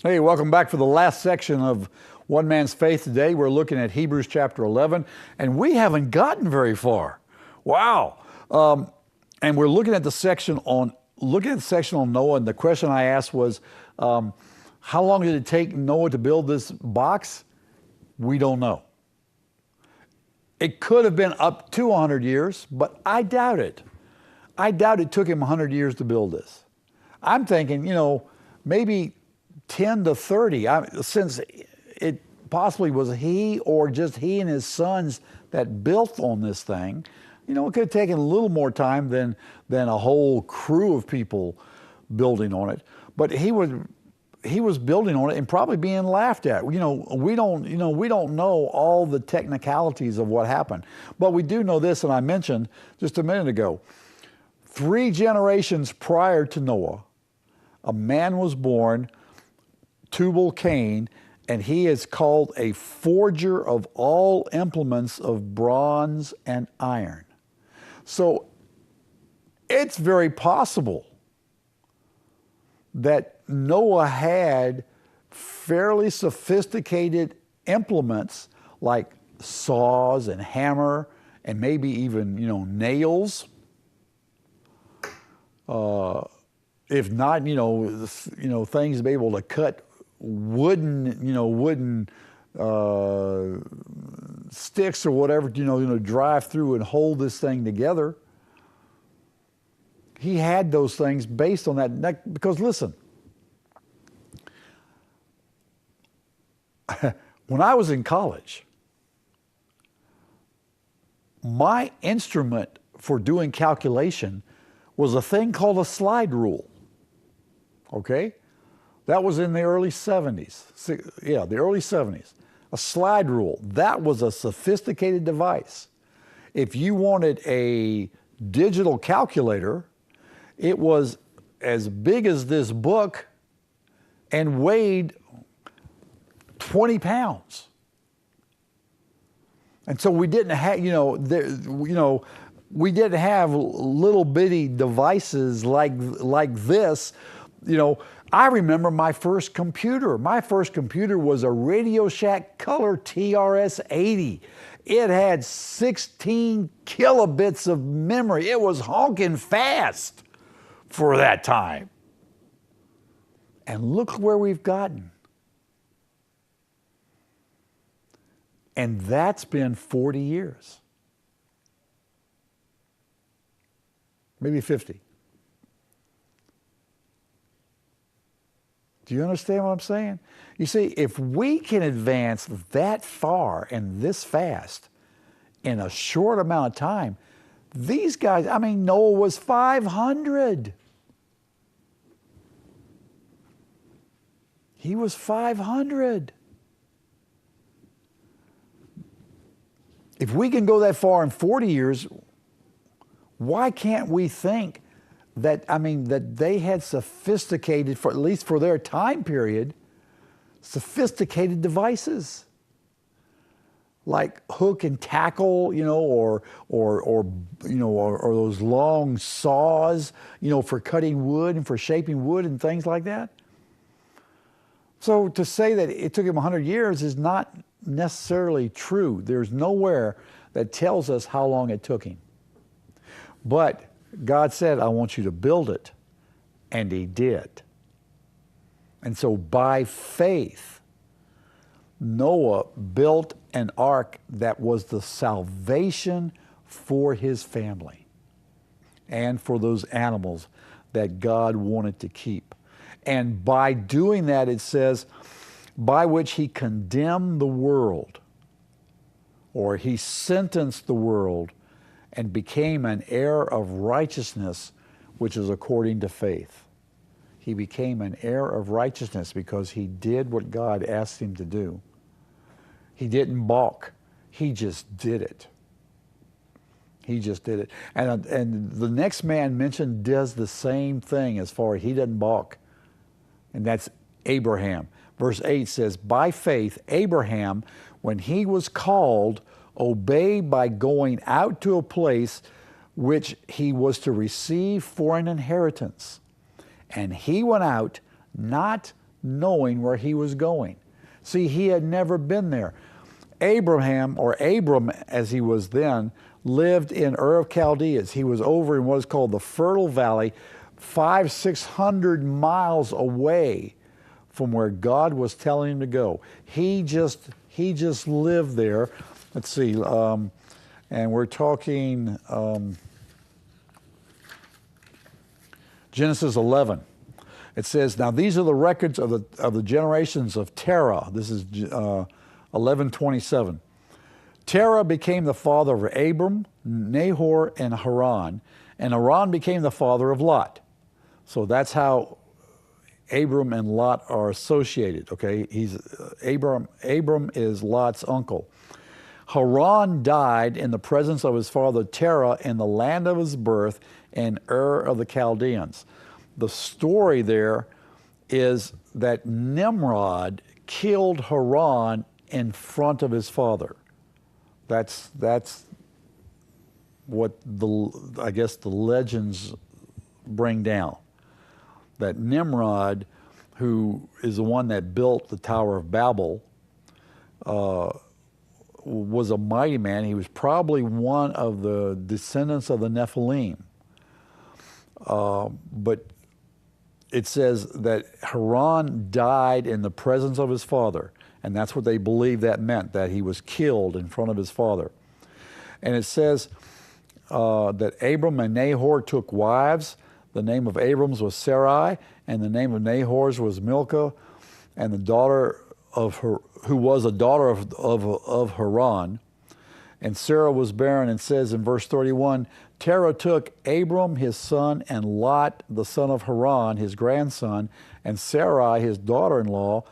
Hey, welcome back for the last section of One Man's Faith today. We're looking at Hebrews chapter 11, and we haven't gotten very far. Wow. And we're looking at the section on Noah, and the question I asked was, how long did it take Noah to build this box? We don't know. It could have been up to 100 years, but I doubt it. I doubt it took him 100 years to build this. I'm thinking, maybe 10 to 30, since it possibly was he or just he and his sons that built on this thing. It could have taken a little more time than a whole crew of people building on it. But he was building on it and probably being laughed at. We don't know all the technicalities of what happened. But we do know this, and I mentioned just a minute ago. 3 generations prior to Noah, a man was born, Tubal-Cain, and he is called a forger of all implements of bronze and iron. So it's very possible that Noah had fairly sophisticated implements like saws and hammer and maybe even, nails. If not, things to be able to cut wooden sticks or whatever, drive through and hold this thing together. He had those things based on that. Because listen, when I was in college, my instrument for doing calculation was a thing called a slide rule. Okay? That was in the early 70s. Yeah, the early 70s. A slide rule. That was a sophisticated device. If you wanted a digital calculator, it was as big as this book and weighed 20 pounds. And so we didn't have, we didn't have little bitty devices like this. I remember my first computer. My first computer was a Radio Shack Color TRS-80. It had 16 kilobits of memory. It was honking fast for that time. And look where we've gotten. And that's been 40 years. Maybe 50. Do you understand what I'm saying? You see, if we can advance that far and this fast in a short amount of time, these guys, Noah was 500. He was 500. If we can go that far in 40 years, why can't we think that they had sophisticated, for at least for their time period, sophisticated devices like hook and tackle, or those long saws, for cutting wood and for shaping wood and things like that. So to say that it took him 100 years is not necessarily true. There's nowhere that tells us how long it took him. But God said, I want you to build it. And he did. And so by faith, Noah built an ark that was the salvation for his family and for those animals that God wanted to keep. And by doing that, it says, by which he condemned the world, or he sentenced the world, and became an heir of righteousness, which is according to faith. He became an heir of righteousness because he did what God asked him to do. He didn't balk. He just did it. He just did it. And the next man mentioned does the same thing as far as he doesn't balk. And that's Abraham. Verse 8 says, by faith, Abraham, when he was called, obeyed by going out to a place which he was to receive for an inheritance. And he went out not knowing where he was going. See, he had never been there. Abraham, or Abram as he was then, lived in Ur of Chaldeans. He was over in what is called the Fertile Valley, 500-600 miles away from where God was telling him to go. He just lived there. Let's see, and we're talking Genesis 11. It says, now these are the records of the generations of Terah. This is 11:27. Terah became the father of Abram, Nahor, and Haran, and Haran became the father of Lot. So that's how Abram and Lot are associated. Okay, Abram is Lot's uncle. Haran died in the presence of his father Terah in the land of his birth in Ur of the Chaldeans. The story there is that Nimrod killed Haran in front of his father. That's what I guess the legends bring down. That Nimrod, who is the one that built the Tower of Babel, was a mighty man. He was probably one of the descendants of the Nephilim. But it says that Haran died in the presence of his father, and that's what they believe that meant, that he was killed in front of his father. And it says that Abram and Nahor took wives. The name of Abram's was Sarai, and the name of Nahor's was Milcah, and the daughter of her, who was a daughter of Haran. And Sarah was barren, and says in verse 31, Terah took Abram his son, and Lot the son of Haran his grandson, and Sarai his daughter-in-law,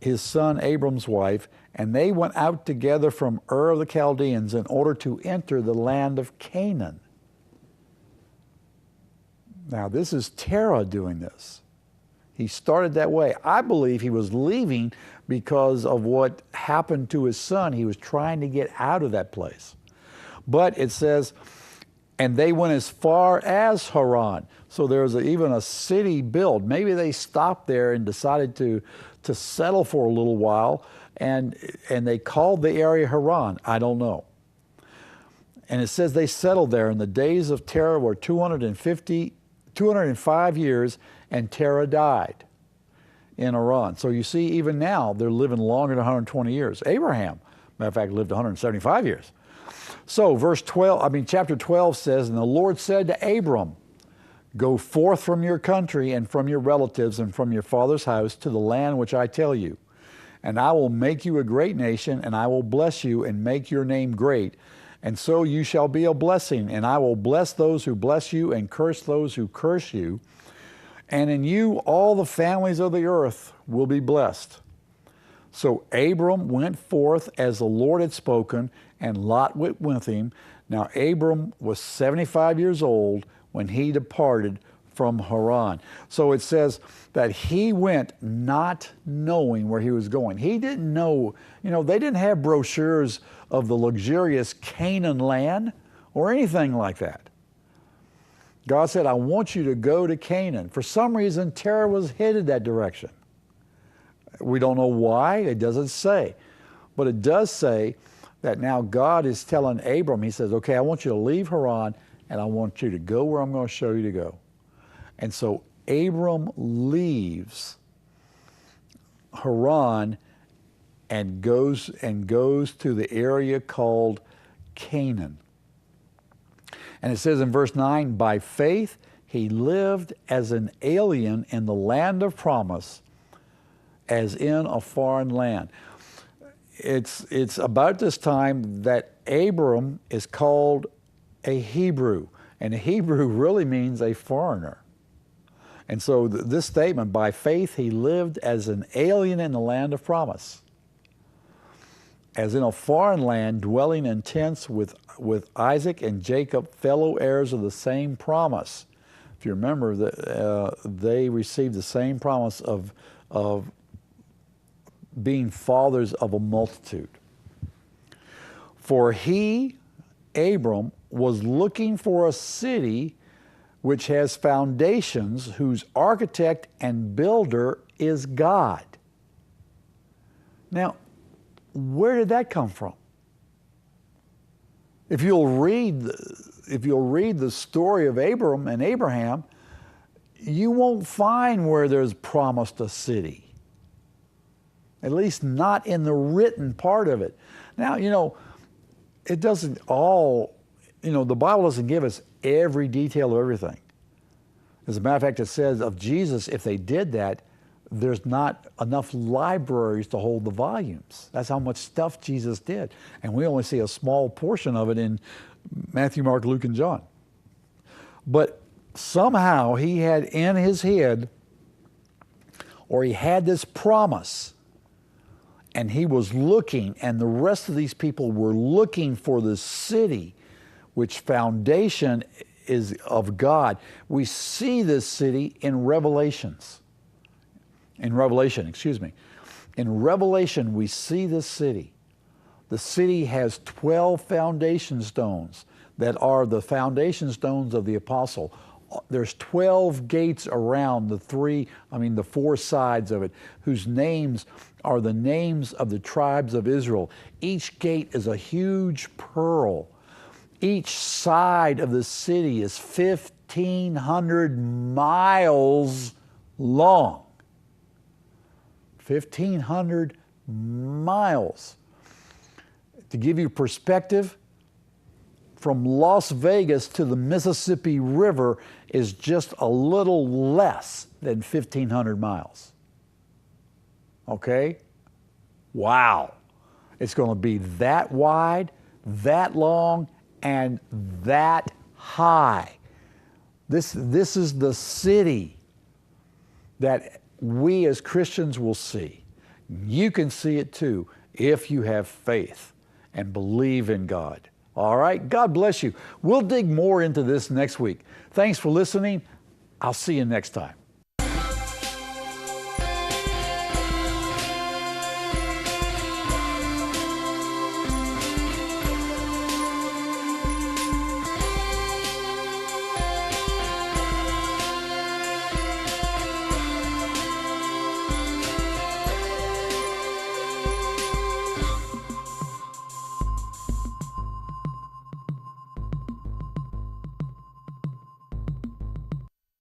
his son Abram's wife, and they went out together from Ur of the Chaldeans in order to enter the land of Canaan. Now this is Terah doing this. He started that way. I believe he was leaving because of what happened to his son. He was trying to get out of that place. But it says, and they went as far as Haran. So there was even a city built. Maybe they stopped there and decided to settle for a little while, and they called the area Haran. I don't know. And it says they settled there, and the days of Terah were 205 years, and Terah died in Haran. So you see, even now, they're living longer than 120 years. Abraham, matter of fact, lived 175 years. So chapter 12 says, and the Lord said to Abram, go forth from your country and from your relatives and from your father's house to the land which I tell you. And I will make you a great nation, and I will bless you and make your name great. And so you shall be a blessing, and I will bless those who bless you and curse those who curse you. And in you all the families of the earth will be blessed. So Abram went forth as the Lord had spoken, and Lot went with him. Now Abram was 75 years old when he departed from Haran. So it says that he went not knowing where he was going. He didn't know, they didn't have brochures of the luxurious Canaan land or anything like that. God said, I want you to go to Canaan. For some reason, Terah was headed that direction. We don't know why, it doesn't say. But it does say that now God is telling Abram, he says, okay, I want you to leave Haran, and I want you to go where I'm going to show you to go. And so Abram leaves Haran and goes to the area called Canaan. And it says in verse 9, by faith he lived as an alien in the land of promise, as in a foreign land. It's about this time that Abram is called a Hebrew, and a Hebrew really means a foreigner. And so this statement, by faith he lived as an alien in the land of promise, as in a foreign land, dwelling in tents with Isaac and Jacob, fellow heirs of the same promise. If you remember, they received the same promise of being fathers of a multitude. For he, Abram, was looking for a city which has foundations, whose architect and builder is God. Now, where did that come from? If you'll read the story of Abram and Abraham, you won't find where there's promised a city. At least not in the written part of it. Now, it doesn't all, the Bible doesn't give us every detail of everything. As a matter of fact, it says of Jesus, if they did that, there's not enough libraries to hold the volumes. That's how much stuff Jesus did. And we only see a small portion of it in Matthew, Mark, Luke, and John. But somehow he had in his head, or he had this promise, and he was looking, and the rest of these people were looking for the city, which foundation is of God. We see this city in Revelation, In Revelation, we see this city. The city has 12 foundation stones that are the foundation stones of the apostle. There's 12 gates around the four sides of it, whose names are the names of the tribes of Israel. Each gate is a huge pearl. Each side of the city is 1,500 miles long. 1,500 miles. To give you perspective, from Las Vegas to the Mississippi River is just a little less than 1,500 miles. Okay? Wow. It's going to be that wide, that long, and that high. This is the city that we as Christians will see. You can see it too if you have faith and believe in God. All right? God bless you. We'll dig more into this next week. Thanks for listening. I'll see you next time.